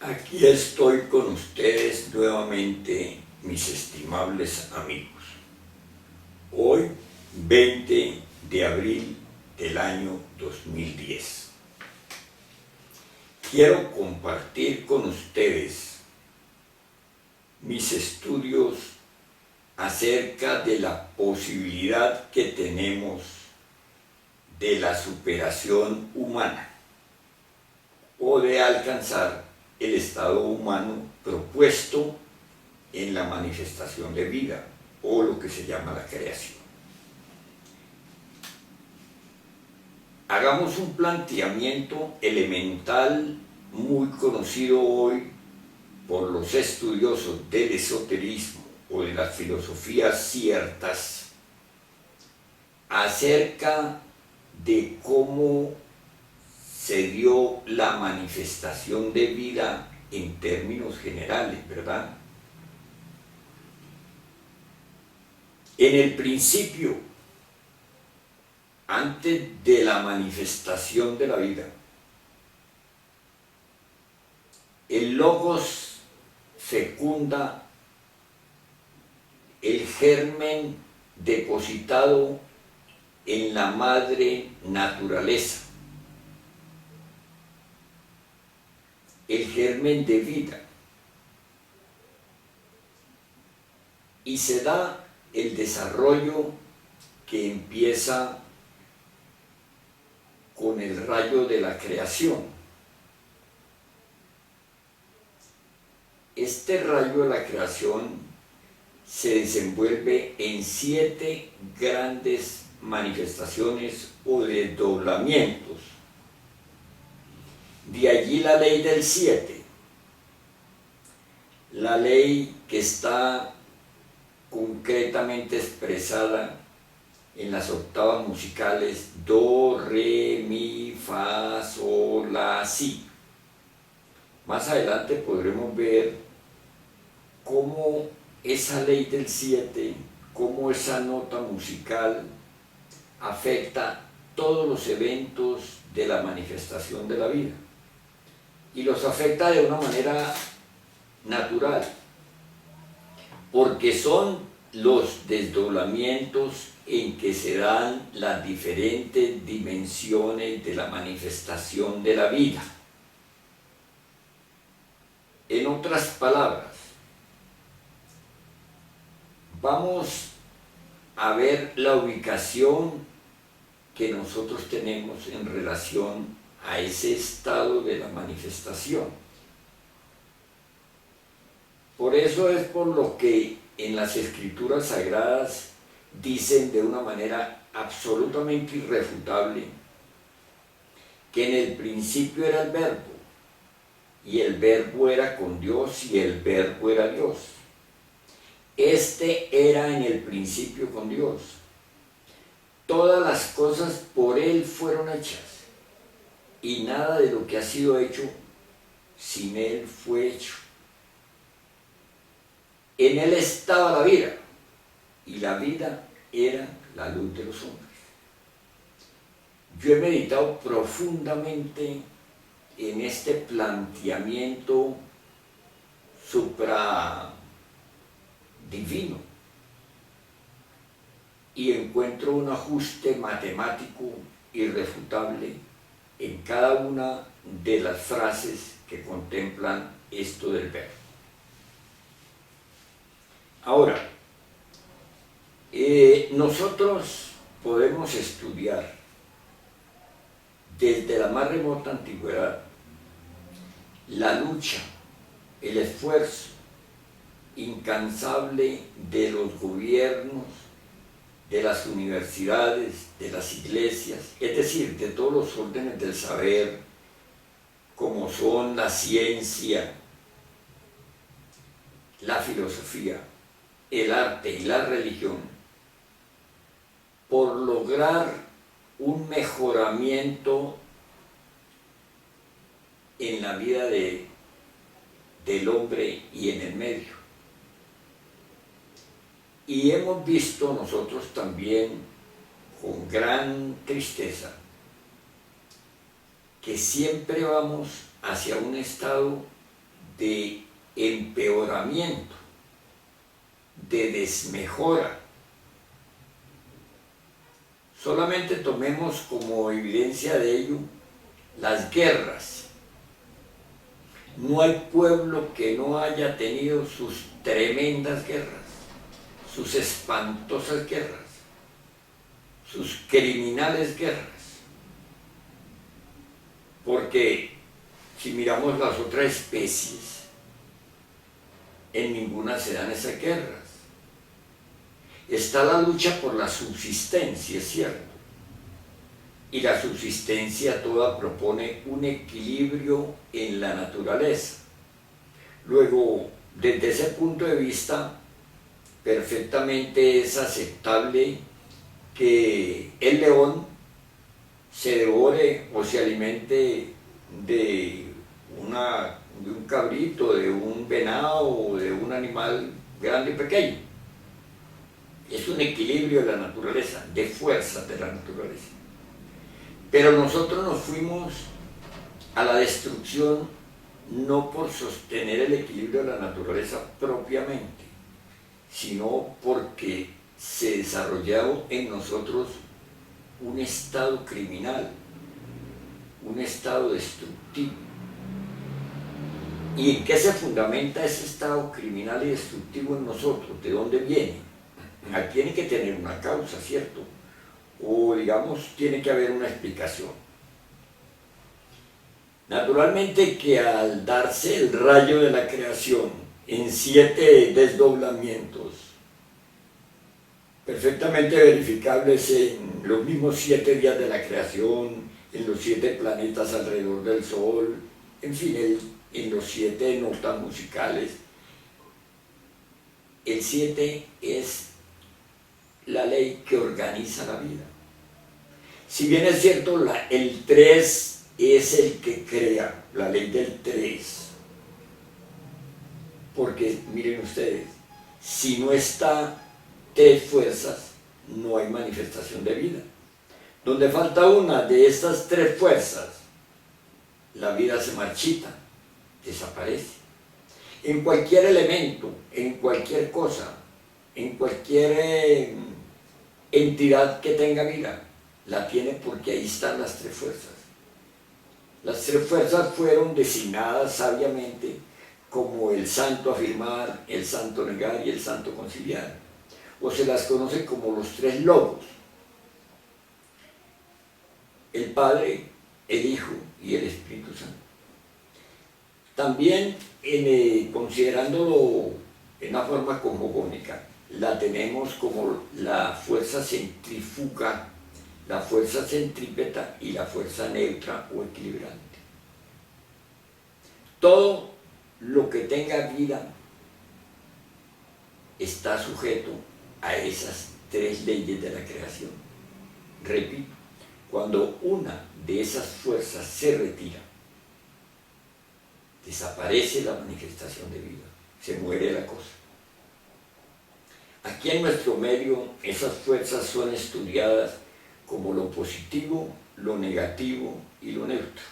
Aquí estoy con ustedes nuevamente, mis estimables amigos. Hoy, 20 de abril del año 2010. Quiero compartir con ustedes mis estudios acerca de la posibilidad que tenemos de la superación humana o de alcanzar el estado humano propuesto en la manifestación de vida o lo que se llama la creación. Hagamos un planteamiento elemental muy conocido hoy por los estudiosos del esoterismo o de las filosofías ciertas acerca de cómo se dio la manifestación de vida en términos generales, ¿verdad? En el principio, antes de la manifestación de la vida, el logos fecunda el germen depositado en la madre naturaleza, el germen de vida, y se da el desarrollo que empieza con el rayo de la creación. Este rayo de la creación se desenvuelve en 7 grandes manifestaciones o desdoblamientos. De allí la ley del 7, la ley que está concretamente expresada en las octavas musicales do, re, mi, fa, sol, la, si. Más adelante podremos ver cómo esa ley del 7, cómo esa nota musical afecta todos los eventos de la manifestación de la vida. Y los afecta de una manera natural, porque son los desdoblamientos en que se dan las diferentes dimensiones de la manifestación de la vida. En otras palabras, vamos a ver la ubicación que nosotros tenemos en relación a ese estado de la manifestación. Por eso es por lo que en las escrituras sagradas dicen de una manera absolutamente irrefutable que en el principio era el verbo, y el verbo era con Dios y el verbo era Dios. Este era en el principio con Dios. Todas las cosas por Él fueron hechas, y nada de lo que ha sido hecho sin Él fue hecho. En Él estaba la vida, y la vida era la luz de los hombres. Yo he meditado profundamente en este planteamiento supradivino y encuentro un ajuste matemático irrefutable en cada una de las frases que contemplan esto del verbo. Ahora, nosotros podemos estudiar desde la más remota antigüedad la lucha, el esfuerzo incansable de los gobiernos, de las universidades, de las iglesias, es decir, de todos los órdenes del saber, como son la ciencia, la filosofía, el arte y la religión, por lograr un mejoramiento en la vida del hombre y en el medio. Y hemos visto nosotros también con gran tristeza que siempre vamos hacia un estado de empeoramiento, de desmejora. Solamente tomemos como evidencia de ello las guerras. No hay pueblo que no haya tenido sus tremendas guerras, sus espantosas guerras, sus criminales guerras. Porque si miramos las otras especies, en ninguna se dan esas guerras. Está la lucha por la subsistencia, es cierto. Y la subsistencia toda propone un equilibrio en la naturaleza. Luego, desde ese punto de vista, perfectamente es aceptable que el león se devore o se alimente de un cabrito, de un venado o de un animal grande y pequeño. Es un equilibrio de la naturaleza, de fuerzas de la naturaleza. Pero nosotros nos fuimos a la destrucción no por sostener el equilibrio de la naturaleza propiamente, sino porque se desarrolló en nosotros un estado criminal, un estado destructivo. ¿Y en qué se fundamenta ese estado criminal y destructivo en nosotros? ¿De dónde viene? Tiene que tener una causa, ¿cierto? O digamos, tiene que haber una explicación. Naturalmente que al darse el rayo de la creación en 7 desdoblamientos, perfectamente verificables en los mismos 7 días de la creación, en los 7 planetas alrededor del Sol, en fin, en los 7 notas musicales, el 7 es la ley que organiza la vida. Si bien es cierto, el 3 es el que crea, la ley del 3. Porque miren ustedes, si no está 3 fuerzas, no hay manifestación de vida. Donde falta una de estas 3 fuerzas, la vida se marchita, desaparece. En cualquier elemento, en cualquier cosa, en cualquier entidad que tenga vida, la tiene porque ahí están las 3 fuerzas. Las 3 fuerzas fueron designadas sabiamente como el santo afirmar, el santo negar y el santo conciliar. O se las conoce como los 3 logos. El Padre, el Hijo y el Espíritu Santo. También, considerándolo en una forma cosmogónica, la tenemos como la fuerza centrífuga, la fuerza centrípeta y la fuerza neutra o equilibrante. Todo lo que tenga vida está sujeto a esas 3 leyes de la creación. Repito, cuando una de esas fuerzas se retira, desaparece la manifestación de vida, se muere la cosa. Aquí en nuestro medio, esas fuerzas son estudiadas como lo positivo, lo negativo y lo neutro.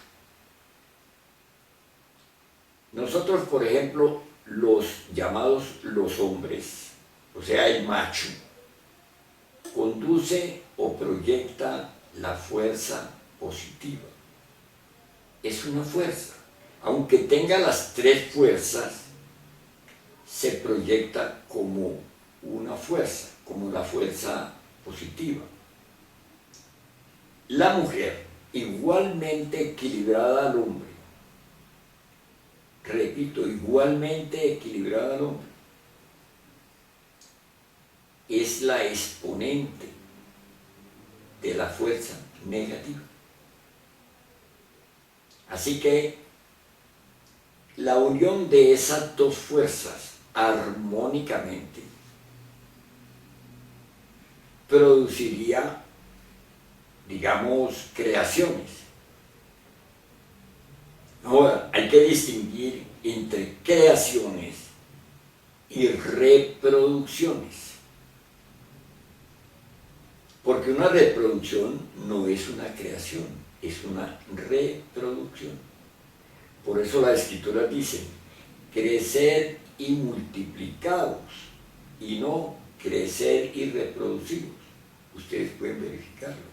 Nosotros, por ejemplo, los llamados los hombres, o sea, el macho, conduce o proyecta la fuerza positiva. Es una fuerza. Aunque tenga las 3 fuerzas, se proyecta como una fuerza, como la fuerza positiva. La mujer, igualmente equilibrada al hombre, repito, igualmente equilibrada al hombre, es la exponente de la fuerza negativa. Así que la unión de esas 2 fuerzas armónicamente produciría, digamos, creaciones. Ahora, hay que distinguir entre creaciones y reproducciones. Porque una reproducción no es una creación, es una reproducción. Por eso las escrituras dicen, crecer y multiplicados, y no crecer y reproducidos. Ustedes pueden verificarlo.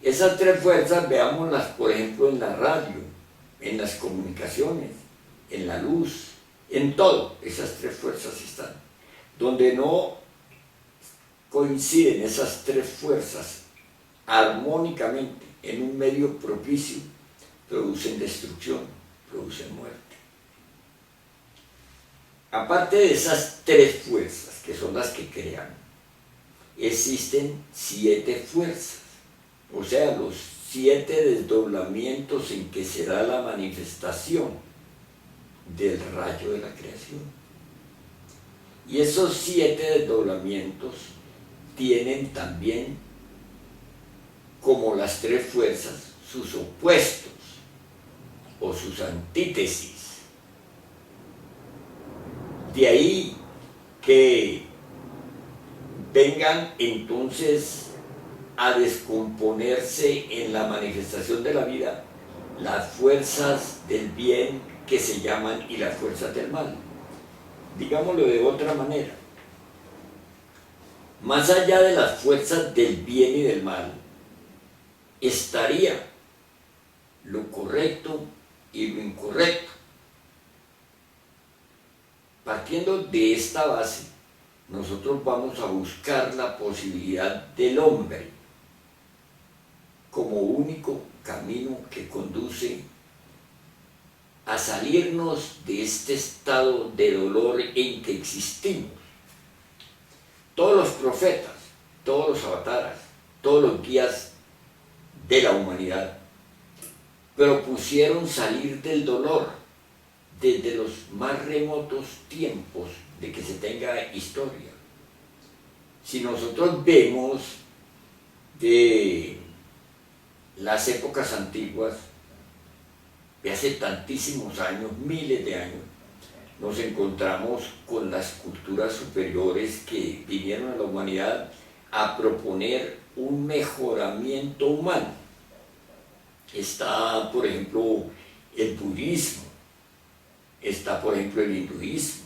Esas tres fuerzas, veámoslas por ejemplo en la radio, en las comunicaciones, en la luz, en todo. Esas tres fuerzas están. Donde no coinciden esas tres fuerzas armónicamente en un medio propicio, producen destrucción, producen muerte. Aparte de esas tres fuerzas, que son las que crean, existen 7 fuerzas, o sea, los 7 desdoblamientos en que se da la manifestación del rayo de la creación. Y esos 7 desdoblamientos tienen también, como las tres fuerzas, sus opuestos o sus antítesis. De ahí que vengan entonces a descomponerse en la manifestación de la vida las fuerzas del bien que se llaman y las fuerzas del mal. Digámoslo de otra manera, más allá de las fuerzas del bien y del mal, estaría lo correcto y lo incorrecto. Partiendo de esta base, nosotros vamos a buscar la posibilidad del hombre como único camino que conduce a salirnos de este estado de dolor en que existimos. Todos los profetas, todos los avataras, todos los guías de la humanidad propusieron salir del dolor desde los más remotos tiempos de que se tenga historia. Si nosotros vemos de las épocas antiguas, de hace tantísimos años, miles de años, nos encontramos con las culturas superiores que vinieron a la humanidad a proponer un mejoramiento humano. Está, por ejemplo, el budismo, está, por ejemplo, el hinduismo,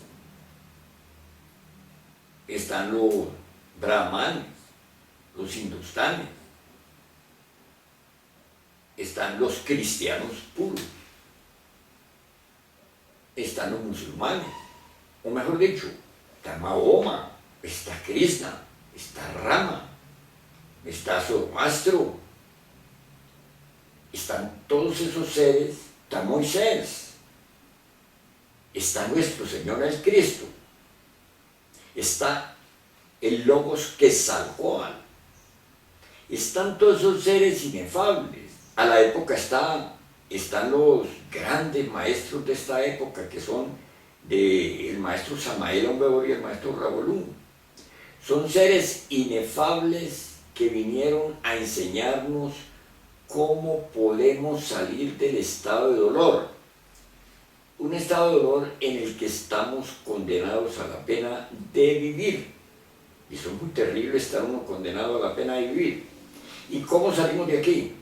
están los brahmanes, los hindustanes, están los cristianos puros, están los musulmanes, o mejor dicho, está Mahoma, está Krishna, está Rama, está Zoroastro, están todos esos seres, está Moisés, está nuestro Señor el Cristo, está el Logos Quetzalcóatl, están todos esos seres inefables. A la época están los grandes maestros de esta época, que son el maestro Samael Aumbeor y el maestro Rabolún. Son seres inefables que vinieron a enseñarnos cómo podemos salir del estado de dolor. Un estado de dolor en el que estamos condenados a la pena de vivir. Y eso es muy terrible, estar uno condenado a la pena de vivir. ¿Y cómo salimos de aquí?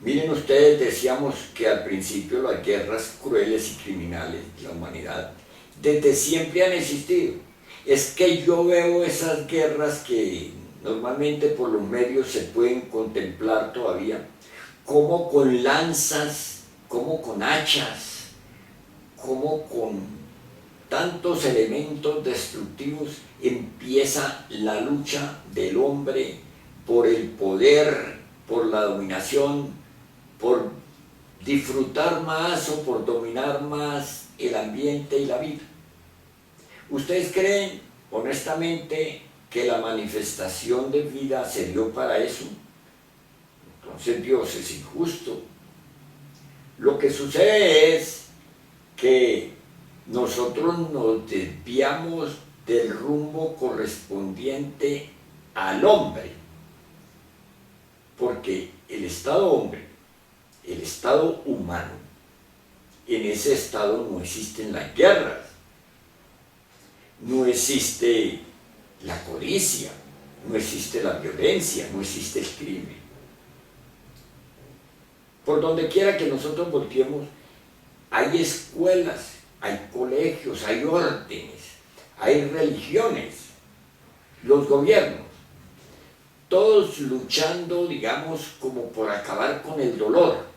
Miren ustedes, decíamos que al principio las guerras crueles y criminales de la humanidad desde siempre han existido. Es que yo veo esas guerras que normalmente por los medios se pueden contemplar todavía, como con lanzas, como con hachas, como con tantos elementos destructivos empieza la lucha del hombre por el poder, por la dominación, por disfrutar más o por dominar más el ambiente y la vida. ¿Ustedes creen honestamente que la manifestación de vida se dio para eso? Entonces Dios es injusto. Lo que sucede es que nosotros nos desviamos del rumbo correspondiente al hombre, porque el estado hombre, el estado humano, en ese estado no existen las guerras, no existe la codicia, no existe la violencia, no existe el crimen. Por donde quiera que nosotros volteemos, hay escuelas, hay colegios, hay órdenes, hay religiones, los gobiernos, todos luchando, digamos, como por acabar con el dolor.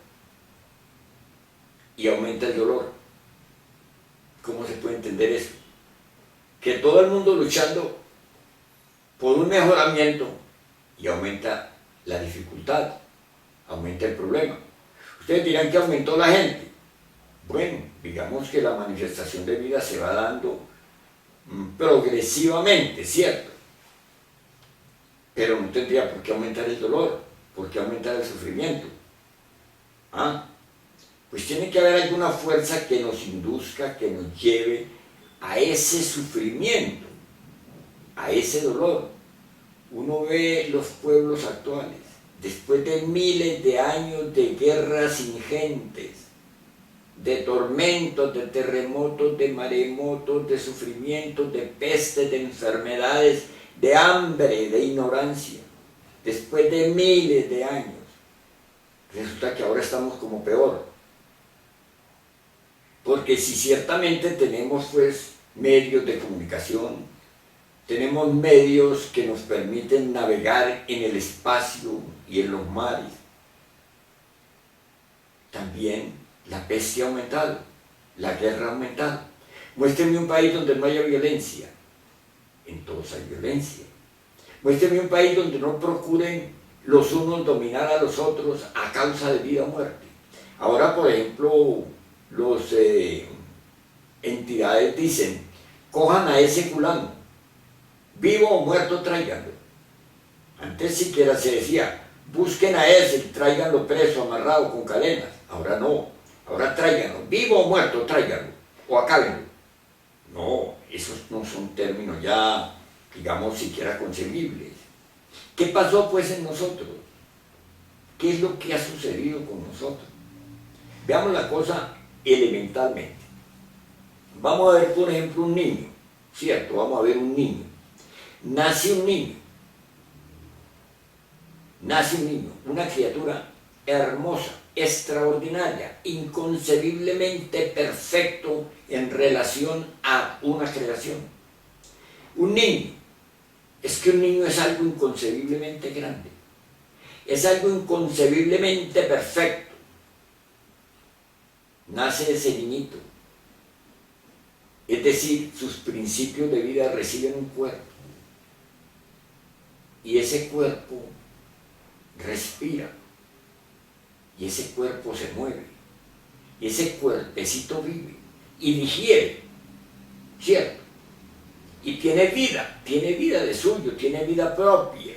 Y aumenta el dolor. ¿Cómo se puede entender eso? Que todo el mundo luchando por un mejoramiento y aumenta la dificultad, aumenta el problema. Ustedes dirán que aumentó la gente. Bueno, digamos que la manifestación de vida se va dando progresivamente, ¿cierto? Pero no tendría por qué aumentar el dolor, por qué aumentar el sufrimiento. ¿Ah? Pues tiene que haber alguna fuerza que nos induzca, que nos lleve a ese sufrimiento, a ese dolor. Uno ve los pueblos actuales, después de miles de años de guerras ingentes, de tormentos, de terremotos, de maremotos, de sufrimientos, de pestes, de enfermedades, de hambre, de ignorancia, después de miles de años, resulta que ahora estamos como peor. Porque si ciertamente tenemos pues medios de comunicación, tenemos medios que nos permiten navegar en el espacio y en los mares, también la peste ha aumentado, la guerra ha aumentado. Muéstrame un país donde no haya violencia, en todos hay violencia. Muéstrame un país donde no procuren los unos dominar a los otros a causa de vida o muerte. Ahora, por ejemplo, los entidades dicen, cojan a ese fulano, vivo o muerto tráiganlo. Antes siquiera se decía, busquen a ese y tráiganlo preso, amarrado con cadenas. Ahora no, ahora tráiganlo, vivo o muerto tráiganlo, o acábenlo. No, esos no son términos ya, digamos, siquiera concebibles. ¿Qué pasó pues en nosotros? ¿Qué es lo que ha sucedido con nosotros? Veamos la cosa elementalmente. Vamos a ver, por ejemplo, un niño, ¿cierto? Vamos a ver un niño. Nace un niño, una criatura hermosa, extraordinaria, inconcebiblemente perfecto en relación a una creación. Un niño, es que un niño es algo inconcebiblemente grande, es algo inconcebiblemente perfecto. Nace ese niñito, es decir, sus principios de vida reciben un cuerpo, y ese cuerpo respira, y ese cuerpo se mueve, y ese cuerpecito vive y digiere, ¿cierto? Y tiene vida de suyo, tiene vida propia.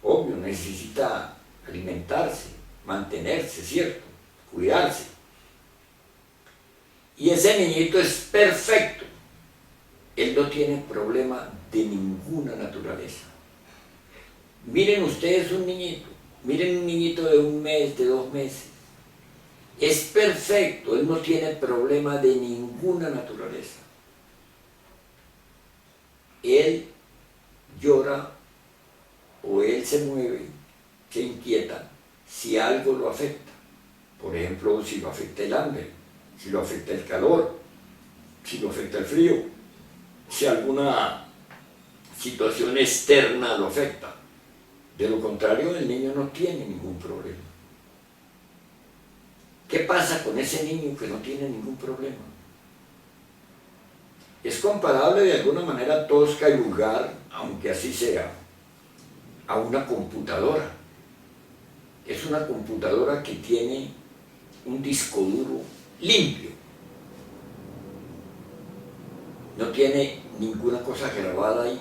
Obvio, necesita alimentarse, mantenerse, ¿cierto? Cuidarse. Y ese niñito es perfecto. Él no tiene problema de ninguna naturaleza. Miren ustedes un niñito, miren un niñito de 1 mes, de 2 meses. Es perfecto, él no tiene problema de ninguna naturaleza. Él llora o él se mueve, se inquieta si algo lo afecta. Por ejemplo, si lo afecta el hambre, si lo afecta el calor, si lo afecta el frío, si alguna situación externa lo afecta. De lo contrario, el niño no tiene ningún problema. ¿Qué pasa con ese niño que no tiene ningún problema? Es comparable de alguna manera tosca y vulgar, aunque así sea, a una computadora. Es una computadora que tiene un disco duro limpio. No tiene ninguna cosa grabada ahí.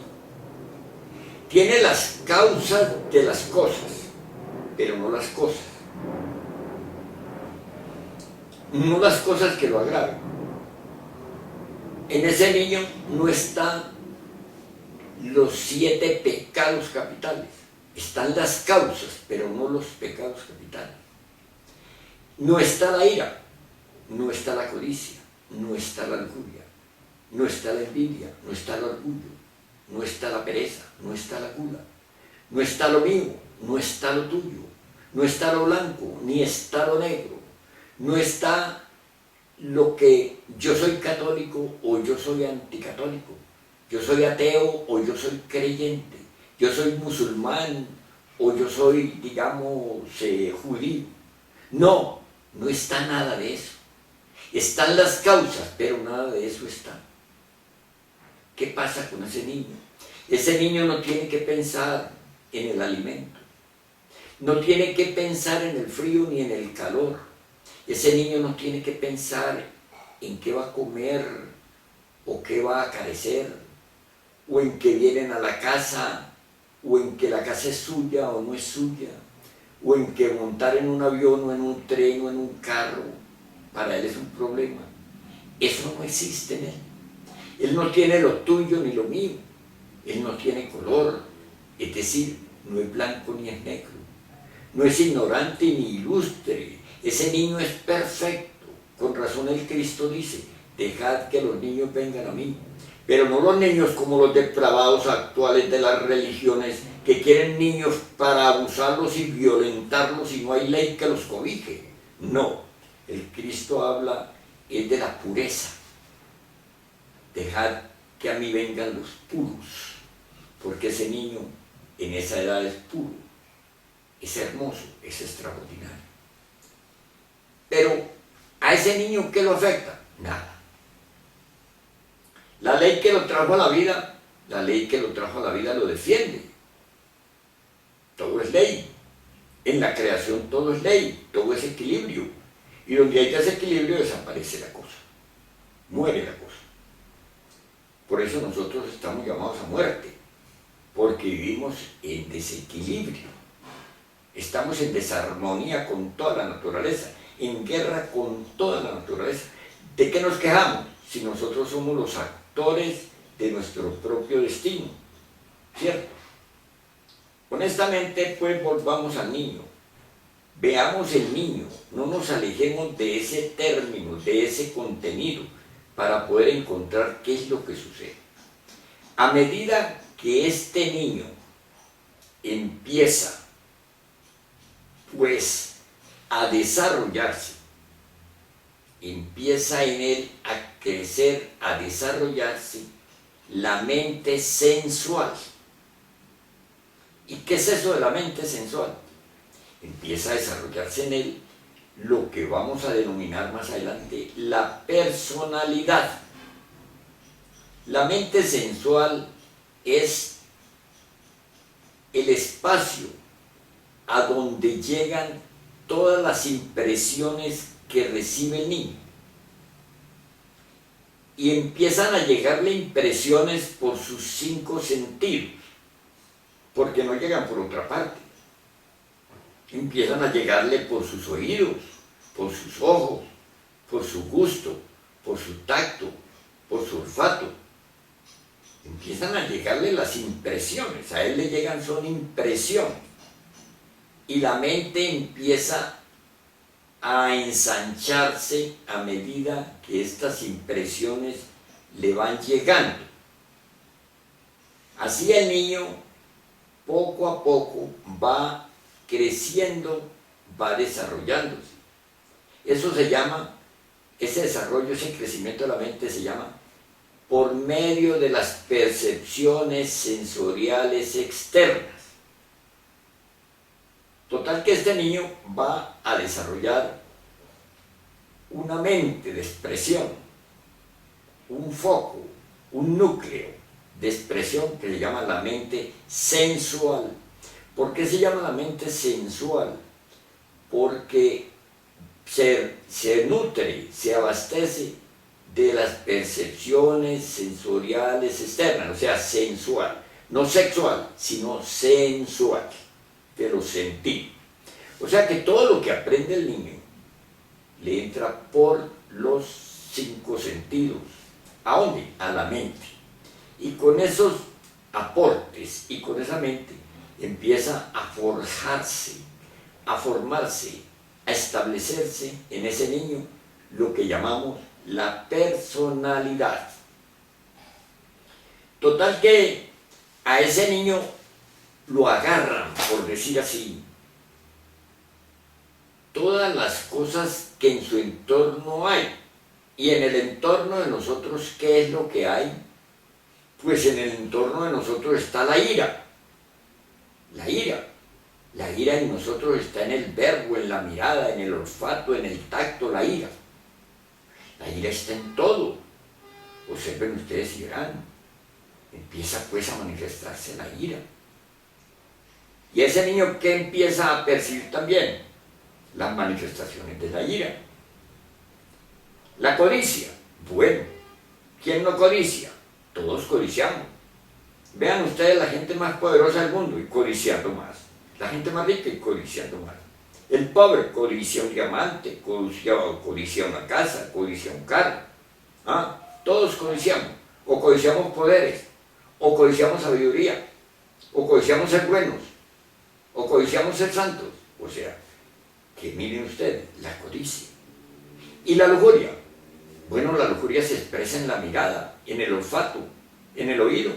Tiene las causas de las cosas, pero no las cosas. No las cosas que lo agraven. En ese niño no están los 7 pecados capitales. Están las causas, pero no los pecados capitales. No está la ira, no está la codicia, no está la lujuria, no está la envidia, no está el orgullo, no está la pereza, no está la gula, no está lo mío, no está lo tuyo, no está lo blanco, ni está lo negro, no está lo que yo soy católico o yo soy anticatólico, yo soy ateo o yo soy creyente, yo soy musulmán o yo soy, digamos, judío. No, no está nada de eso. Están las causas, pero nada de eso está. ¿Qué pasa con ese niño? Ese niño no tiene que pensar en el alimento, no tiene que pensar en el frío ni en el calor. Ese niño no tiene que pensar en qué va a comer o qué va a carecer, o en que vienen a la casa, o en que la casa es suya o no es suya, o en que montar en un avión o en un tren o en un carro, para él es un problema. Eso no existe en él. Él no tiene lo tuyo ni lo mío. Él no tiene color, es decir, no es blanco ni es negro. No es ignorante ni ilustre. Ese niño es perfecto. Con razón el Cristo dice, dejad que los niños vengan a mí. Pero no los niños como los depravados actuales de las religiones que quieren niños para abusarlos y violentarlos y no hay ley que los cobije. No, el Cristo habla es de la pureza. Dejad que a mí vengan los puros, porque ese niño en esa edad es puro, es hermoso, es extraordinario. Pero a ese niño, ¿qué lo afecta? Nada. La ley que lo trajo a la vida, la ley que lo trajo a la vida lo defiende. Todo es ley. En la creación todo es ley, todo es equilibrio. Y donde hay desequilibrio desaparece la cosa, muere la cosa. Por eso nosotros estamos llamados a muerte, porque vivimos en desequilibrio. Estamos en desarmonía con toda la naturaleza, en guerra con toda la naturaleza. ¿De qué nos quejamos? Si nosotros somos los actores de nuestro propio destino, ¿cierto? Honestamente, pues volvamos al niño. Veamos el niño, no nos alejemos de ese término, de ese contenido, para poder encontrar qué es lo que sucede. A medida que este niño empieza, pues, a desarrollarse, empieza en él a crecer, a desarrollarse la mente sensual. ¿Y qué es eso de la mente sensual? Empieza a desarrollarse en él lo que vamos a denominar más adelante la personalidad. La mente sensual es el espacio a donde llegan todas las impresiones que recibe el niño. Y empiezan a llegarle impresiones por sus 5 sentidos, porque no llegan por otra parte. Empiezan a llegarle por sus oídos, por sus ojos, por su gusto, por su tacto, por su olfato. Empiezan a llegarle las impresiones, a él le llegan son impresiones. Y la mente empieza a ensancharse a medida que estas impresiones le van llegando. Así el niño poco a poco va creciendo, va desarrollándose. Eso se llama, ese desarrollo, ese crecimiento de la mente se llama por medio de las percepciones sensoriales externas. Total que este niño va a desarrollar una mente de expresión, un foco, un núcleo de expresión que se llama la mente sensual. ¿Por qué se llama la mente sensual? Porque se nutre, se abastece de las percepciones sensoriales externas, o sea, sensual, no sexual, sino sensual, de los sentidos. O sea que todo lo que aprende el niño le entra por los 5 sentidos. ¿A dónde? A la mente. Y con esos aportes y con esa mente empieza a forjarse, a formarse, a establecerse en ese niño lo que llamamos la personalidad. Total que a ese niño lo agarran, por decir así, todas las cosas que en su entorno hay. Y en el entorno de nosotros, ¿qué es lo que hay? Pues en el entorno de nosotros está la ira. La ira. La ira en nosotros está en el verbo, en la mirada, en el olfato, en el tacto, la ira. La ira está en todo. Observen ustedes y verán. Empieza pues a manifestarse la ira. Y ese niño, ¿qué empieza a percibir también? Las manifestaciones de la ira. La codicia. Bueno, ¿quién no codicia? Todos codiciamos. Vean ustedes la gente más poderosa del mundo y codiciando más. La gente más rica y codiciando más. El pobre codicia un diamante, codicia una casa, codicia un carro. Todos codiciamos. O codiciamos poderes, o codiciamos sabiduría, o codiciamos ser buenos, o codiciamos ser santos. O sea, que miren ustedes, la codicia. Y la lujuria. Bueno, la lujuria se expresa en la mirada, en el olfato, en el oído,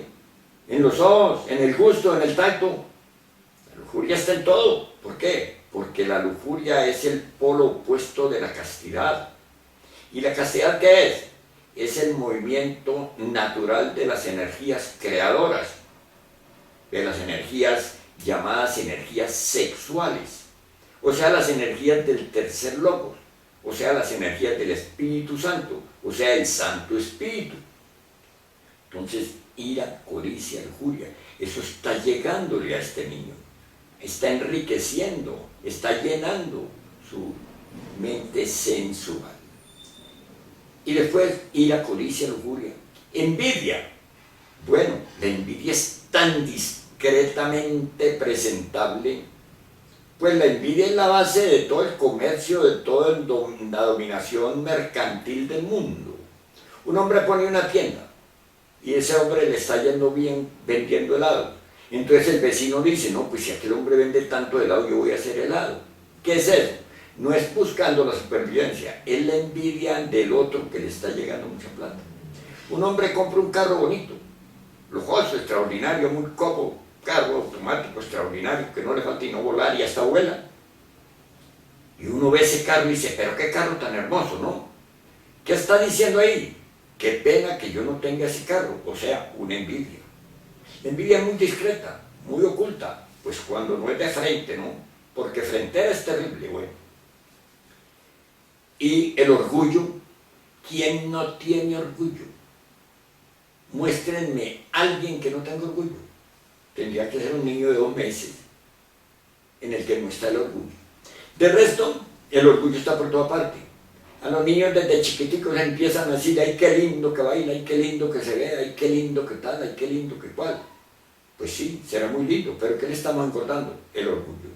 en los ojos, en el gusto, en el tacto. La lujuria está en todo. ¿Por qué? Porque la lujuria es el polo opuesto de la castidad. ¿Y la castidad qué es? Es el movimiento natural de las energías creadoras, de las energías llamadas energías sexuales, o sea, las energías del tercer logos, o sea, las energías del Espíritu Santo, o sea, el Santo Espíritu. Entonces, ira, codicia, lujuria, eso está llegándole a este niño, está enriqueciendo, está llenando su mente sensual. Y después, ira, codicia, lujuria, envidia. Bueno, la envidia es tan discretamente presentable. Pues la envidia es la base de todo el comercio, de toda la dominación mercantil del mundo. Un hombre pone una tienda y ese hombre le está yendo bien vendiendo helado. Entonces el vecino dice, no, pues si aquel hombre vende tanto helado, yo voy a hacer helado. ¿Qué es eso? No es buscando la supervivencia, es la envidia del otro que le está llegando mucha plata. Un hombre compra un carro bonito, lujoso, extraordinario, muy cómodo, carro automático extraordinario, que no le falta y no volar y hasta vuela. Y uno ve ese carro y dice, pero qué carro tan hermoso, ¿no? ¿Qué está diciendo ahí? Qué pena que yo no tenga ese carro, o sea, una envidia. La envidia es muy discreta, muy oculta, pues cuando no es de frente, ¿no? Porque frentera es terrible, bueno. Y el orgullo, ¿quién no tiene orgullo? Muéstrenme a alguien que no tenga orgullo. Tendría que ser un niño de 2 meses en el que no está el orgullo. De resto, el orgullo está por toda parte. A los niños desde chiquiticos empiezan a decir, ay, qué lindo que baila, ay, qué lindo que se ve, ay, qué lindo que tal, ay, qué lindo que cual. Pues sí, será muy lindo, pero ¿qué le estamos engordando? El orgullo.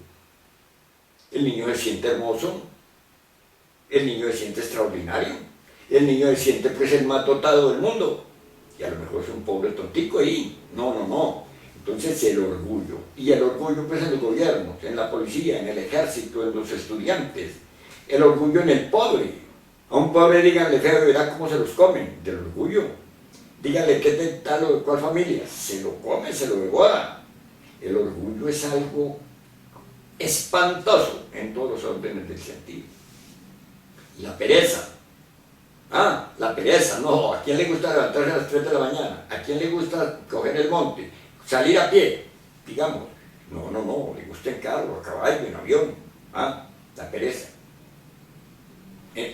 El niño se siente hermoso, el niño se siente extraordinario, el niño se siente pues el más dotado del mundo, y a lo mejor es un pobre tontico ahí. No. Entonces el orgullo, y el orgullo pues en los gobiernos, en la policía, en el ejército, en los estudiantes, el orgullo en el pobre. A un pobre díganle feo y verá cómo se los comen, del orgullo. Díganle qué es de tal o de cual familia, se lo come, se lo devora. El orgullo es algo espantoso en todos los órdenes del sentido. Y la pereza. La pereza, no. ¿A quién le gusta levantarse a las 3 de la mañana? ¿A quién le gusta coger el monte? Salir a pie, digamos. No, le gusta en carro, a caballo, en avión. La pereza.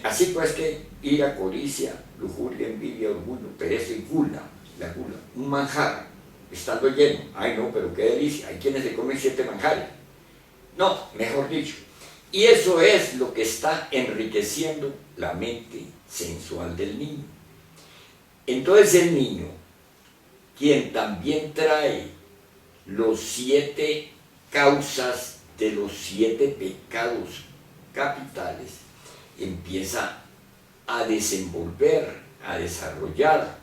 Así pues que ira, codicia, lujuria, envidia, orgullo, pereza y gula. La gula, un manjar, estando lleno. Ay no, pero qué delicia. Hay quienes se comen 7 manjares. No, mejor dicho. Y eso es lo que está enriqueciendo la mente sensual del niño. Entonces el niño, quien también trae los 7 causas de los 7 pecados capitales, empieza a desenvolver, a desarrollar,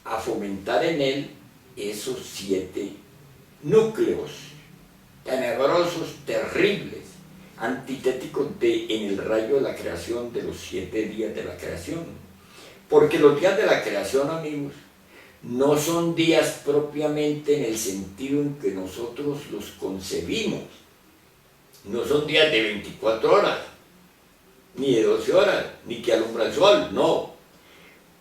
a fomentar en él esos 7 núcleos tenebrosos, terribles, antitéticos en el rayo de la creación, de los 7 días de la creación. Porque los días de la creación, amigos, no son días propiamente en el sentido en que nosotros los concebimos. No son días de 24 horas. ni de 12 horas, ni que alumbra el sol, no.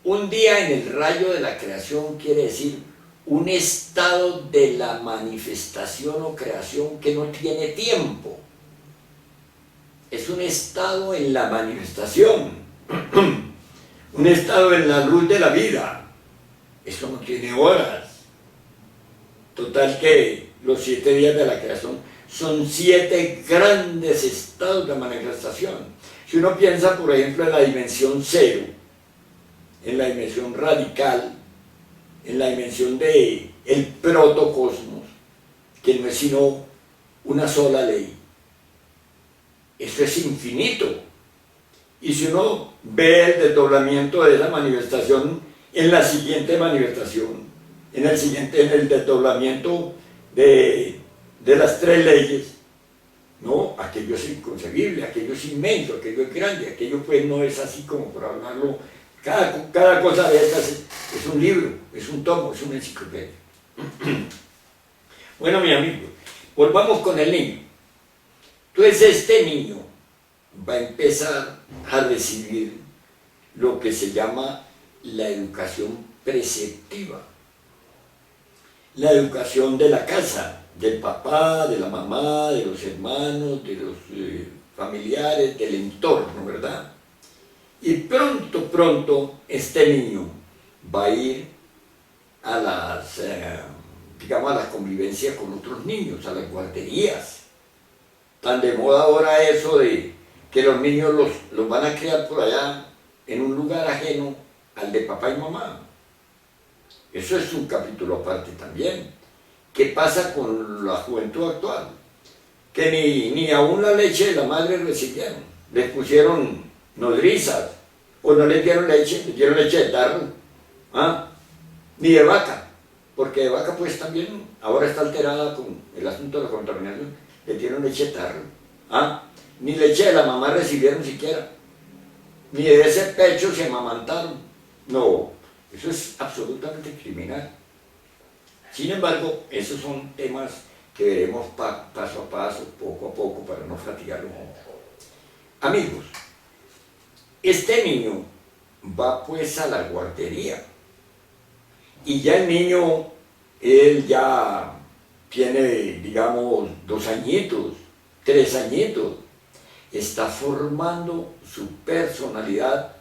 Un día en el rayo de la creación quiere decir un estado de la manifestación o creación que no tiene tiempo. Es un estado en la manifestación, un estado en la luz de la vida. Eso no tiene horas. Total que los 7 días de la creación son 7 grandes estados de manifestación. Si uno piensa, por ejemplo, en la dimensión cero, en la dimensión radical, en la dimensión del protocosmos, que no es sino una sola ley. Eso es infinito. Y si uno ve el desdoblamiento de esa manifestación en la siguiente manifestación, en el desdoblamiento de las 3 leyes, no, aquello es inconcebible, aquello es inmenso, aquello es grande, aquello pues no es así como por hablarlo. Cada cosa de estas es un libro, es un tomo, es una enciclopedia. Bueno, mi amigo, volvamos con el niño. Entonces este niño va a empezar a recibir lo que se llama la educación preceptiva. La educación de la casa, del papá, de la mamá, de los hermanos, de los familiares, del entorno, ¿verdad? Y pronto este niño va a ir a la convivencia con otros niños, a las guarderías. Tan de moda ahora eso de que los niños los van a criar por allá en un lugar ajeno al de papá y mamá. Eso es un capítulo aparte también. ¿Qué pasa con la juventud actual? Que ni aún la leche de la madre recibieron. Les pusieron nodrizas, o no les dieron leche de tarro, ni de vaca, porque de vaca pues también ahora está alterada con el asunto de la contaminación, le dieron leche de tarro, ni leche de la mamá recibieron siquiera, ni de ese pecho se amamantaron. No, eso es absolutamente criminal. Sin embargo, esos son temas que veremos paso a paso, poco a poco, para no fatigarlo mucho. Amigos, este niño va pues a la guardería y ya el niño, él ya tiene, digamos, 2 añitos, 3 añitos, está formando su personalidad,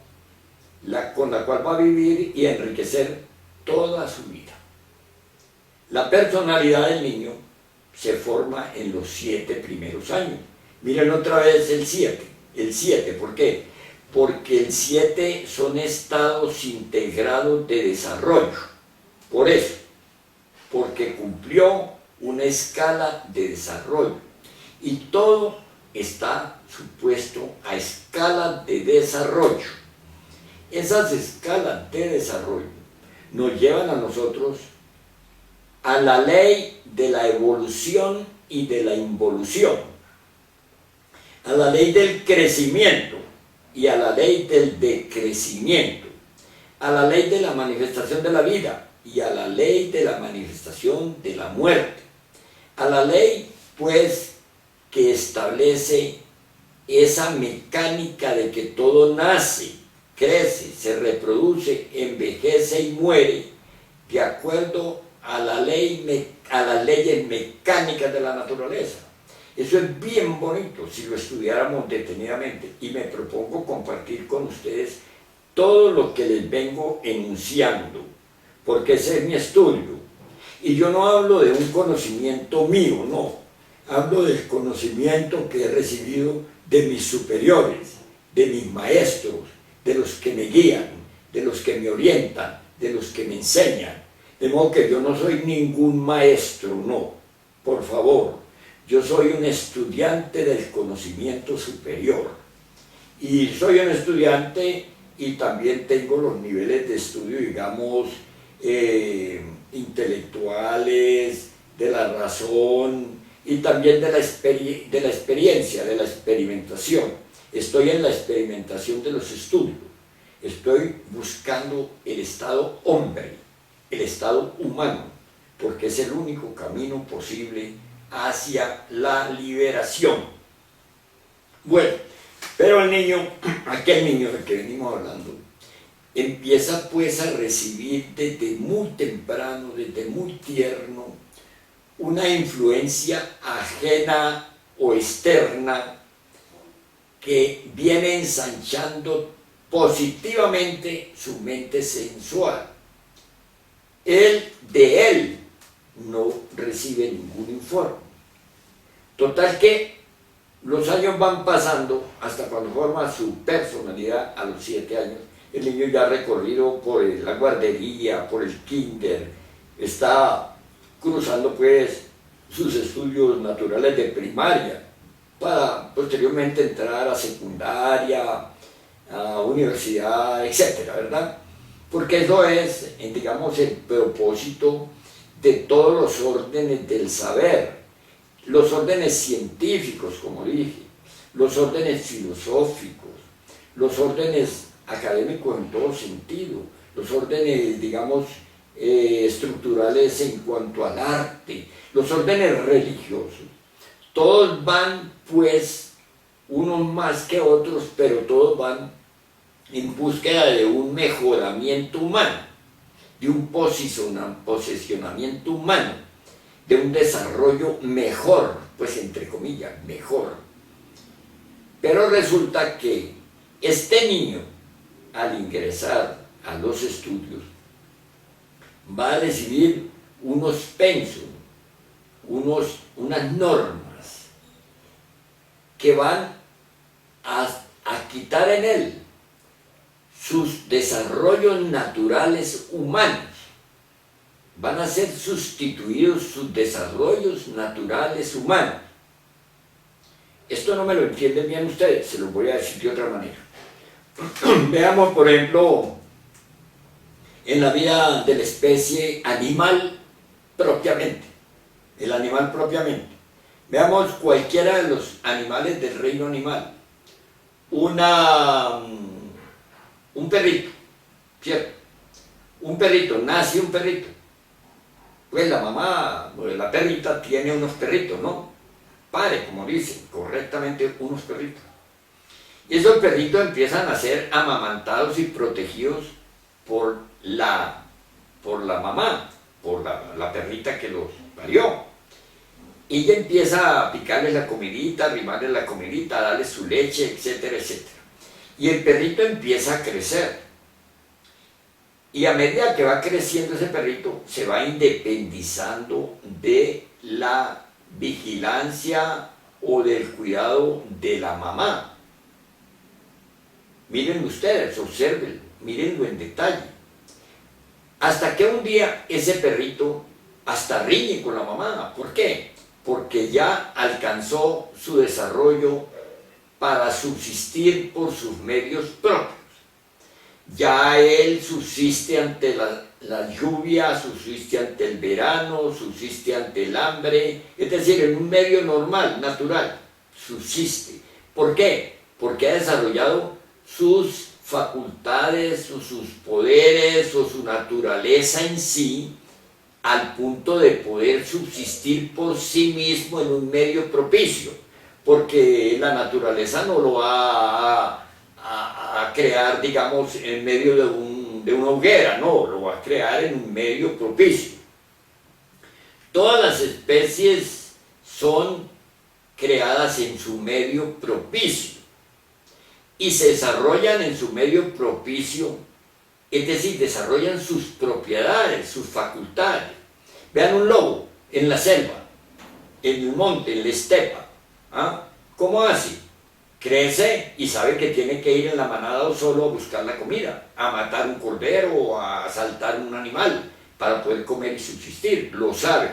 con la cual va a vivir y enriquecer toda su vida. La personalidad del niño se forma en los 7 primeros años. Miren otra vez el 7, ¿por qué? Porque el 7 son estados integrados de desarrollo. Por eso, porque cumplió una escala de desarrollo. Y todo está supuesto a escala de desarrollo. Esas escalas de desarrollo nos llevan a nosotros a la ley de la evolución y de la involución, a la ley del crecimiento y a la ley del decrecimiento, a la ley de la manifestación de la vida y a la ley de la manifestación de la muerte, a la ley pues que establece esa mecánica de que todo nace, crece, se reproduce, envejece y muere de acuerdo a las leyes mecánicas de la naturaleza. Eso es bien bonito si lo estudiáramos detenidamente, y me propongo compartir con ustedes todo lo que les vengo enunciando, porque ese es mi estudio. Y yo no hablo de un conocimiento mío, no. Hablo del conocimiento que he recibido de mis superiores, de mis maestros, de los que me guían, de los que me orientan, de los que me enseñan. De modo que yo no soy ningún maestro, no. Por favor, yo soy un estudiante del conocimiento superior. Y soy un estudiante y también tengo los niveles de estudio, digamos, intelectuales, de la razón y también de la experiencia, de la experimentación. Estoy en la experimentación de los estudios. Estoy buscando el estado hombre, el estado humano, porque es el único camino posible hacia la liberación. Bueno, Pero el niño, aquel niño del que venimos hablando, empieza pues a recibir desde muy temprano, desde muy tierno, una influencia ajena o externa que viene ensanchando positivamente su mente sensual. De él no recibe ningún informe. Total que los años van pasando hasta cuando forma su personalidad a los 7 años. El niño ya ha recorrido por la guardería, por el kinder, está cruzando pues sus estudios naturales de primaria para posteriormente entrar a secundaria, a universidad, etcétera, ¿verdad? Porque eso es, digamos, el propósito de todos los órdenes del saber, los órdenes científicos, como dije, los órdenes filosóficos, los órdenes académicos en todo sentido, los órdenes, digamos, estructurales en cuanto al arte, los órdenes religiosos. Todos van, pues, unos más que otros, pero todos van en búsqueda de un mejoramiento humano, de un posicionamiento humano, de un desarrollo mejor, pues entre comillas, mejor. Pero resulta que este niño, al ingresar a los estudios, va a recibir unos pensos, unas normas que van a quitar en él sus desarrollos naturales humanos. Van a ser sustituidos sus desarrollos naturales humanos. Esto no me lo entienden bien ustedes, se los voy a decir de otra manera. Veamos, por ejemplo, en la vida de la especie animal propiamente, el animal propiamente. Veamos cualquiera de los animales del reino animal. Un perrito, ¿cierto? Un perrito, nace un perrito. Pues la mamá, la perrita, tiene unos perritos, ¿no? Pare, como dicen, correctamente unos perritos. Y esos perritos empiezan a ser amamantados y protegidos por la mamá, por la perrita que los parió. Y ella empieza a picarles la comidita, a arrimarles la comidita, a darles su leche, etcétera, etcétera. Y el perrito empieza a crecer. Y a medida que va creciendo ese perrito, se va independizando de la vigilancia o del cuidado de la mamá. Miren ustedes, observen, mírenlo en detalle. Hasta que un día ese perrito hasta riñe con la mamá. ¿Por qué? Porque ya alcanzó su desarrollo para subsistir por sus medios propios. Ya él subsiste ante la lluvia, subsiste ante el verano, subsiste ante el hambre, es decir, en un medio normal, natural, subsiste. ¿Por qué? Porque ha desarrollado sus facultades o sus poderes o su naturaleza en sí al punto de poder subsistir por sí mismo en un medio propicio, porque la naturaleza no lo va a crear, digamos, en medio de una hoguera, no, lo va a crear en un medio propicio. Todas las especies son creadas en su medio propicio y se desarrollan en su medio propicio, es decir, desarrollan sus propiedades, sus facultades. Vean un lobo en la selva, en el monte, en la estepa. ¿Ah? ¿Cómo hace? Crece y sabe que tiene que ir en la manada o solo a buscar la comida, a matar un cordero o a asaltar un animal para poder comer y subsistir. Lo sabe.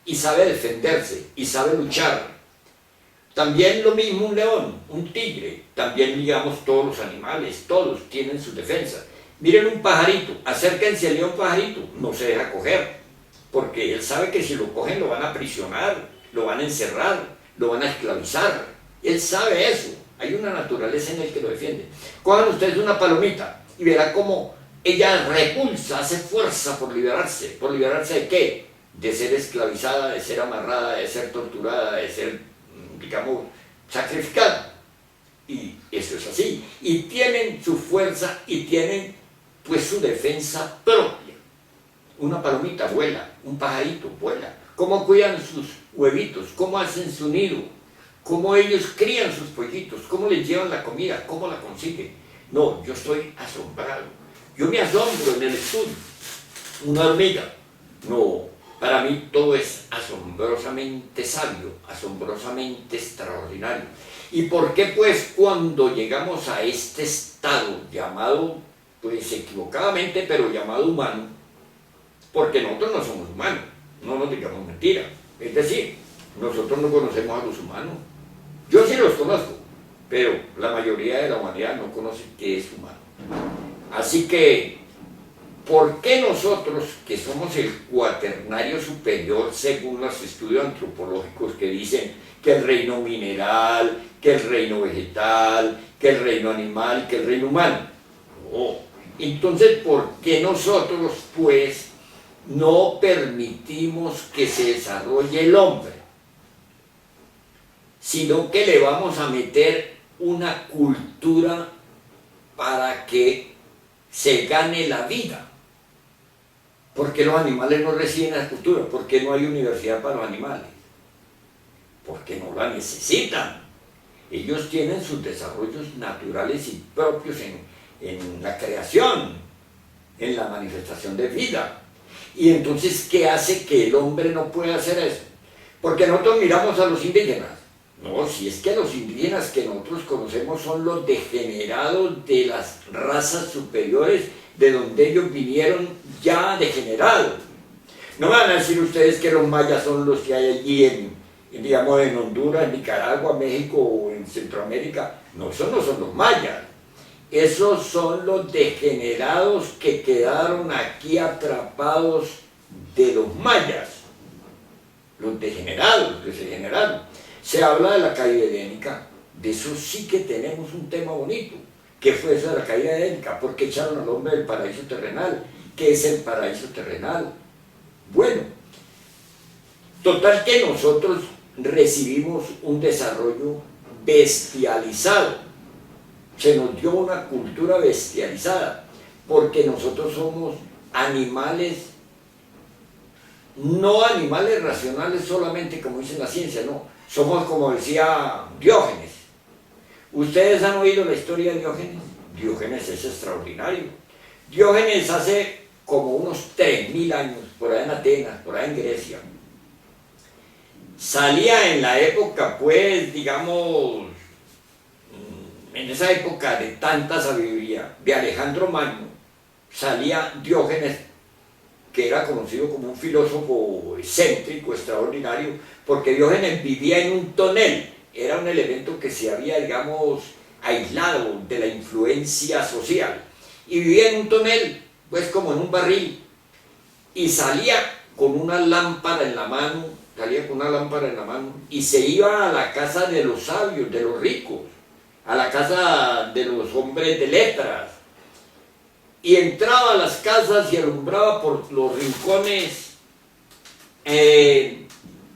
Y sabe defenderse y sabe luchar. También lo mismo un león, un tigre, también digamos todos los animales, todos tienen su defensa. Miren un pajarito, acérquense al león pajarito, no se deja coger, porque él sabe que si lo cogen lo van a aprisionar, lo van a encerrar, lo van a esclavizar. Él sabe eso, hay una naturaleza en él que lo defiende. Cojan ustedes una palomita y verán cómo ella repulsa, hace fuerza por liberarse. ¿Por liberarse de qué? De ser esclavizada, de ser amarrada, de ser torturada, de ser, digamos, sacrificada. Y eso es y tienen su fuerza y tienen pues su defensa propia. Una palomita vuela, un pajarito vuela. ¿Cómo cuidan sus huevitos? ¿Cómo hacen su nido? ¿Cómo ellos crían sus pollitos? ¿Cómo les llevan la comida? ¿Cómo la consiguen? No, yo estoy asombrado. Yo me asombro en el estudio. Una hormiga. No, para mí todo es asombrosamente sabio, asombrosamente extraordinario. ¿Y por qué pues cuando llegamos a este estado llamado, pues equivocadamente, pero llamado humano, porque nosotros no somos humanos, no nos digamos mentira, es decir, nosotros no conocemos a los humanos, yo sí los conozco, pero la mayoría de la humanidad no conoce qué es humano. Así que, ¿por qué nosotros, que somos el cuaternario superior según los estudios antropológicos que dicen que el reino mineral, que el reino vegetal, que el reino animal, que el reino humano? No. Entonces, ¿por qué nosotros, pues, no permitimos que se desarrolle el hombre? Sino que le vamos a meter una cultura para que se gane la vida. ¿Por qué los animales no reciben la cultura? ¿Por qué no hay universidad para los animales? Porque no la necesitan. Ellos tienen sus desarrollos naturales y propios en la creación, en la manifestación de vida. Y entonces, ¿qué hace que el hombre no pueda hacer eso? Porque nosotros miramos a los indígenas. No, si es que los indígenas que nosotros conocemos son los degenerados de las razas superiores de donde ellos vinieron ya degenerados. No van a decir ustedes que los mayas son los que hay allí digamos, en Honduras, en Nicaragua, México o en Centroamérica. No, esos no son los mayas. Esos son los degenerados que quedaron aquí atrapados de los mayas. Los degenerados que se generaron. Se habla de la caída edénica. De eso sí que tenemos un tema bonito. ¿Qué fue eso de la caída edénica? ¿Por qué echaron al hombre del paraíso terrenal? ¿Qué es el paraíso terrenal? Bueno, total que nosotros recibimos un desarrollo bestializado. Se nos dio una cultura bestializada, porque nosotros somos animales, no animales racionales solamente como dice la ciencia, no. Somos como decía Diógenes. ¿Ustedes han oído la historia de Diógenes? Diógenes es extraordinario. Diógenes hace como unos 3000 años, por allá en Atenas, por allá en Grecia, salía en la época, pues, digamos, en esa época de tanta sabiduría, de Alejandro Magno, salía Diógenes, que era conocido como un filósofo excéntrico, extraordinario, porque Diógenes vivía en un tonel, era un elemento que se había, digamos, aislado de la influencia social, y vivía en un tonel, pues como en un barril, y salía con una lámpara en la mano, y se iba a la casa de los sabios, de los ricos, a la casa de los hombres de letras, y entraba a las casas y alumbraba por los rincones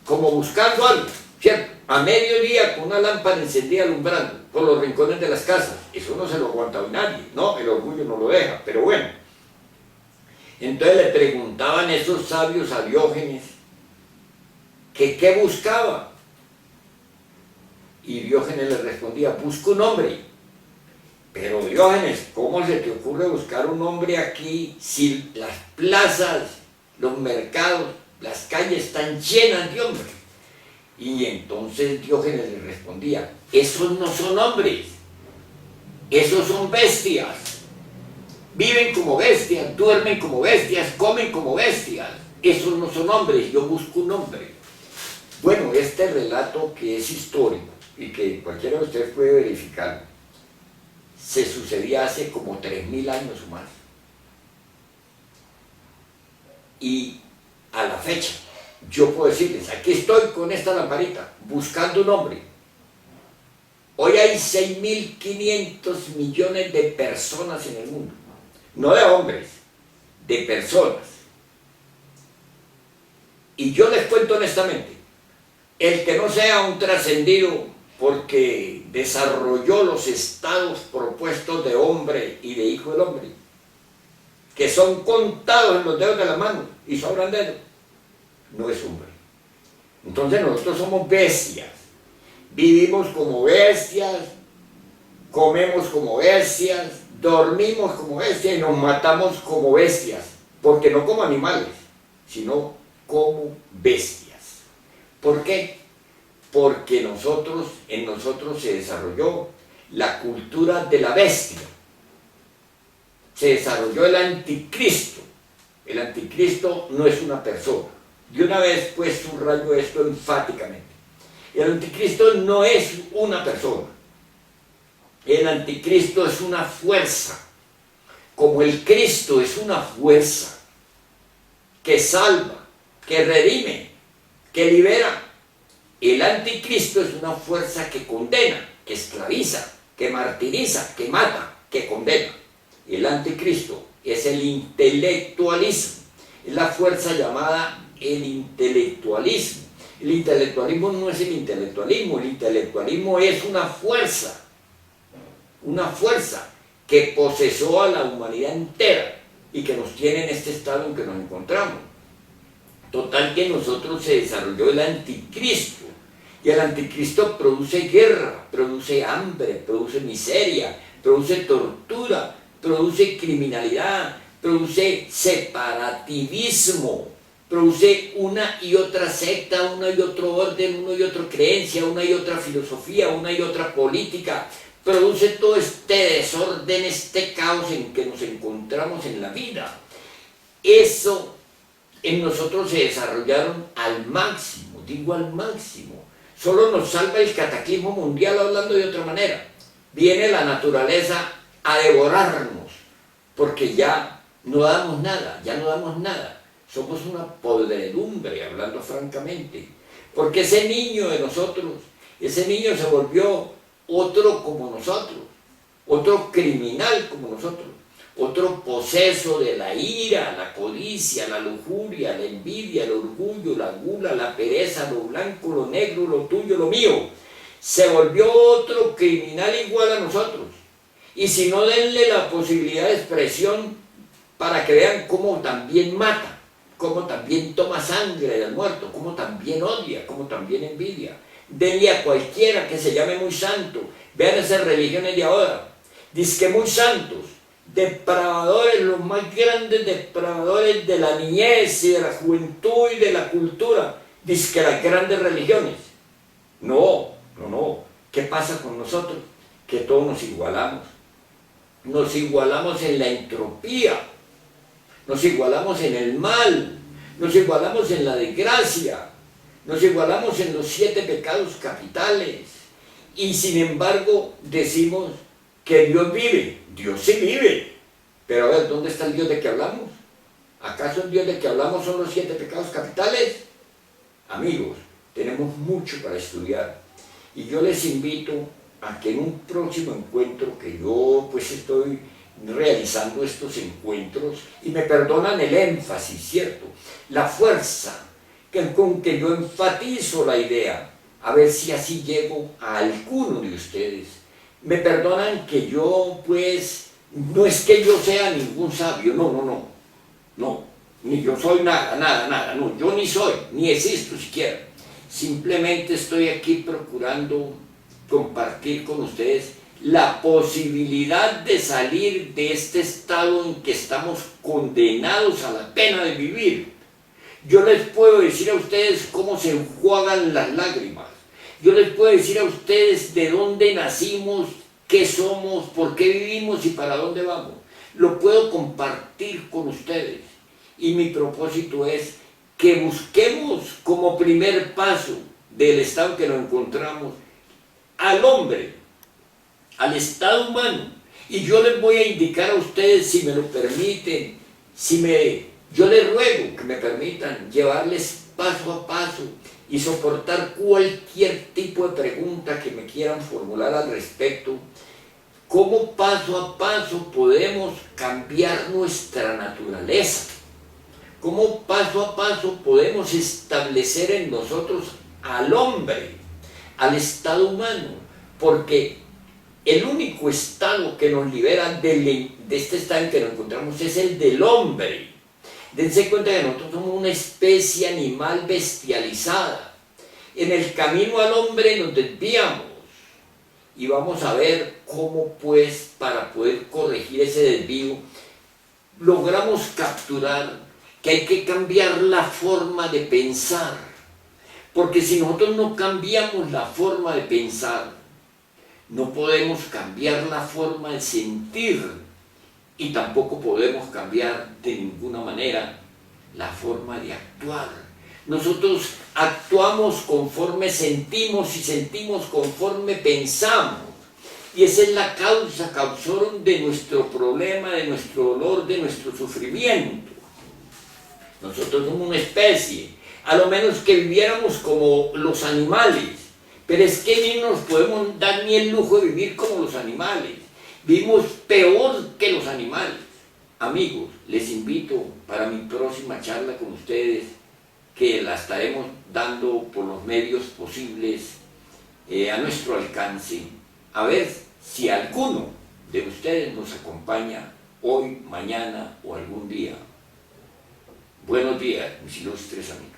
como buscando algo, ¿cierto? A mediodía con una lámpara encendida alumbrando por los rincones de las casas. Eso no se lo aguantaba nadie, ¿no? El orgullo no lo deja, pero bueno. Entonces le preguntaban esos sabios a Diógenes que qué buscaba. Y Diógenes les respondía, busco un hombre. Pero Diógenes, ¿cómo se te ocurre buscar un hombre aquí si las plazas, los mercados, las calles están llenas de hombres? Y entonces Diógenes les respondía, esos no son hombres, esos son bestias. Viven como bestias, duermen como bestias, comen como bestias. Esos no son hombres, yo busco un hombre. Bueno, este relato que es histórico y que cualquiera de ustedes puede verificar, se sucedía hace como 3000 años o más. Y a la fecha, yo puedo decirles, aquí estoy con esta lamparita, buscando un hombre. Hoy hay 6.500 millones de personas en el mundo. No de hombres, de personas. Y yo les cuento honestamente, el que no sea un trascendido porque desarrolló los estados propuestos de hombre y de hijo del hombre, que son contados en los dedos de la mano y sobran dedos, no es hombre. Entonces nosotros somos bestias, vivimos como bestias, comemos como bestias, dormimos como bestias y nos matamos como bestias, porque no como animales, sino como bestias. ¿Por qué? Porque en nosotros se desarrolló la cultura de la bestia, se desarrolló el anticristo. El anticristo no es una persona. De una vez pues subrayo esto enfáticamente. El anticristo no es una persona. El anticristo es una fuerza, como el Cristo es una fuerza que salva, que redime, que libera. El anticristo es una fuerza que condena, que esclaviza, que martiriza, que mata, que condena. El anticristo es el intelectualismo, es la fuerza llamada el intelectualismo. El intelectualismo no es el intelectualismo es una fuerza que posesó a la humanidad entera y que nos tiene en este estado en que nos encontramos. Total que en nosotros se desarrolló el anticristo, y el anticristo produce guerra, produce hambre, produce miseria, produce tortura, produce criminalidad, produce separativismo, produce una y otra secta, una y otro orden, una y otra creencia, una y otra filosofía, una y otra política, produce todo este desorden, este caos en que nos encontramos en la vida. Eso en nosotros se desarrollaron al máximo, digo al máximo. Solo nos salva el cataclismo mundial, hablando de otra manera. Viene la naturaleza a devorarnos, porque ya no damos nada, Somos una podredumbre, hablando francamente. Porque ese niño de nosotros, ese niño se volvió otro como nosotros, otro criminal como nosotros, otro poseso de la ira, la codicia, la lujuria, la envidia, el orgullo, la gula, la pereza, lo blanco, lo negro, lo tuyo, lo mío. Se volvió otro criminal igual a nosotros. Y si no, denle la posibilidad de expresión para que vean cómo también mata, cómo también toma sangre del muerto, cómo también odia, cómo también envidia. Denle a cualquiera que se llame muy santo. Vean esas religiones de ahora, dizque muy santos, depravadores, los más grandes depravadores de la niñez y de la juventud y de la cultura, dizque las grandes religiones. No. ¿Qué pasa con nosotros? Que todos nos igualamos en la entropía, nos igualamos en el mal, nos igualamos en la desgracia, nos igualamos en los 7 pecados capitales, y sin embargo decimos que Dios vive. Dios sí vive, pero a ver, ¿dónde está el Dios de que hablamos? ¿Acaso el Dios de que hablamos son los 7 pecados capitales? Amigos, tenemos mucho para estudiar, y yo les invito a que en un próximo encuentro, que yo pues estoy realizando estos encuentros, y me perdonan el énfasis, ¿cierto? La fuerza con que yo enfatizo la idea, a ver si así llego a alguno de ustedes. Me perdonan que yo pues, no es que yo sea ningún sabio, no, ni yo soy nada, no, yo ni soy, ni existo siquiera. Simplemente estoy aquí procurando compartir con ustedes la posibilidad de salir de este estado en que estamos condenados a la pena de vivir. Yo les puedo decir a ustedes cómo se enjuagan las lágrimas. Yo les puedo decir a ustedes de dónde nacimos, qué somos, por qué vivimos y para dónde vamos. Lo puedo compartir con ustedes. Y mi propósito es que busquemos como primer paso del estado en que nos encontramos al hombre, al estado humano. Y yo les voy a indicar a ustedes, si me lo permiten, yo les ruego que me permitan llevarles paso a paso y soportar cualquier tipo de pregunta que me quieran formular al respecto, cómo paso a paso podemos cambiar nuestra naturaleza, cómo paso a paso podemos establecer en nosotros al hombre, al estado humano, porque el único estado que nos libera de este estado en que nos encontramos es el del hombre. Dense cuenta que nosotros somos una especie animal bestializada. En el camino al hombre nos desviamos y vamos a ver cómo, pues, para poder corregir ese desvío, logramos capturar que hay que cambiar la forma de pensar. Porque si nosotros no cambiamos la forma de pensar, no podemos cambiar la forma de sentir y tampoco podemos cambiar de ninguna manera la forma de actuar. Nosotros actuamos conforme sentimos y sentimos conforme pensamos. Y esa es la causa, causón de nuestro problema, de nuestro dolor, de nuestro sufrimiento. Nosotros somos una especie, a lo menos que viviéramos como los animales, pero es que ni nos podemos dar ni el lujo de vivir como los animales. Vivimos peor que los animales. Amigos, les invito para mi próxima charla con ustedes, que la estaremos dando por los medios posibles a nuestro alcance, a ver si alguno de ustedes nos acompaña hoy, mañana o algún día. Buenos días, mis ilustres amigos.